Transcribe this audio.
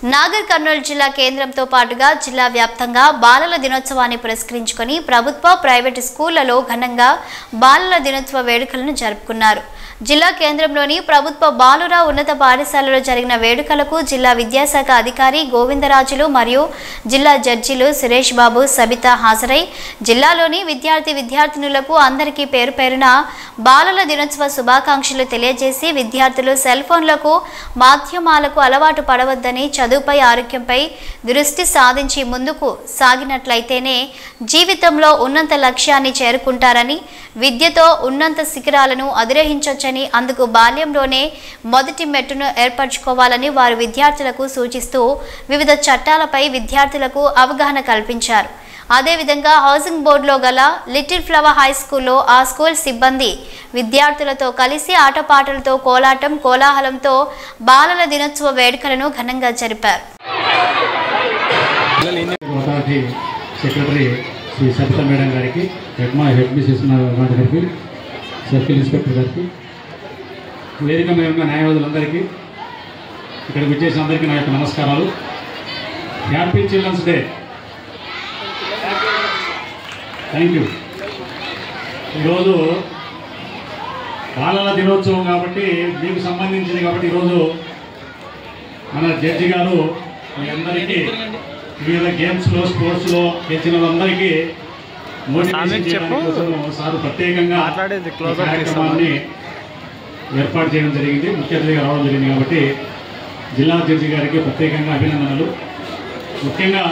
నాగర్ కర్నూలు జిల్లా కేంద్రంతో పాటుగా జిల్లా వ్యాప్తంగా బాలల దినోత్సవాన్ని పురస్కరించుకొని ప్రభుత్వ ప్రైవేటు స్కూళ్లలో ఘనంగా బాలల దినోత్సవ వేడుకలను జరుపుకున్నారు. జిల్లా కేంద్రంలోని ప్రభుత్వ బాలుర ఉన్నత పాఠశాలలో జరిగిన వేడుకలకు జిల్లా విద్యాశాఖ అధికారి గోవిందరాజులు మరియు జిల్లా జడ్జిలు సురేష్ బాబు, సబిత హాజరై జిల్లాలోని విద్యార్థినులకు అందరికీ పేరు పేరున బాలల దినోత్సవ శుభాకాంక్షలు తెలియజేసి విద్యార్థులు సెల్ ఫోన్లకు మాధ్యమాలకు అలవాటు పడవద్దని, చదువుపై ఆరోగ్యంపై దృష్టి సాధించి ముందుకు సాగినట్లయితేనే జీవితంలో ఉన్నత లక్ష్యాన్ని చేరుకుంటారని, విద్యతో ఉన్నత శిఖరాలను అధిరోహించొచ్చని, అందుకు బాల్యంలోనే మొదటి మెట్టును ఏర్పరచుకోవాలని వారు విద్యార్థులకు సూచిస్తూ వివిధ చట్టాలపై విద్యార్థులకు అవగాహన కల్పించారు. అదేవిధంగా హౌసింగ్ బోర్డులో గల లిటిల్ ఫ్లవర్ హై స్కూల్లో ఆ స్కూల్ సిబ్బంది విద్యార్థులతో కలిసి ఆటపాటలతో, కోలాటం, కోలాహలంతో బాలల దినోత్సవ వేడుకలను ఘనంగా జరిపారు. సెక్రటరీ శ్రీ సబిత మేడం గారికి, హెడ్ మిసెస్ గారికి, సర్కిల్ ఇన్స్పెక్టర్ గారికి, వేదిక మీద ఉన్న న్యాయవాదులందరికీ, ఇక్కడికి వచ్చేసిన అందరికీ నా యొక్క నమస్కారాలు. Happy children's day. Thank you. ఈరోజు బాలల దినోత్సవం కాబట్టి మీకు సంబంధించింది కాబట్టి ఈరోజు మన జడ్జి గారు మీ అందరికీ వివిధ గేమ్స్లో, స్పోర్ట్స్లో గెలిచిన వాళ్ళందరికీ మోటివేషన్ చేయడానికి కోసం సార్ ప్రత్యేకంగా కార్యక్రమాన్ని ఏర్పాటు చేయడం జరిగింది. ముఖ్య అతిథిగా రావడం జరిగింది కాబట్టి జిల్లా జడ్జి గారికి ప్రత్యేకంగా అభినందనలు. ముఖ్యంగా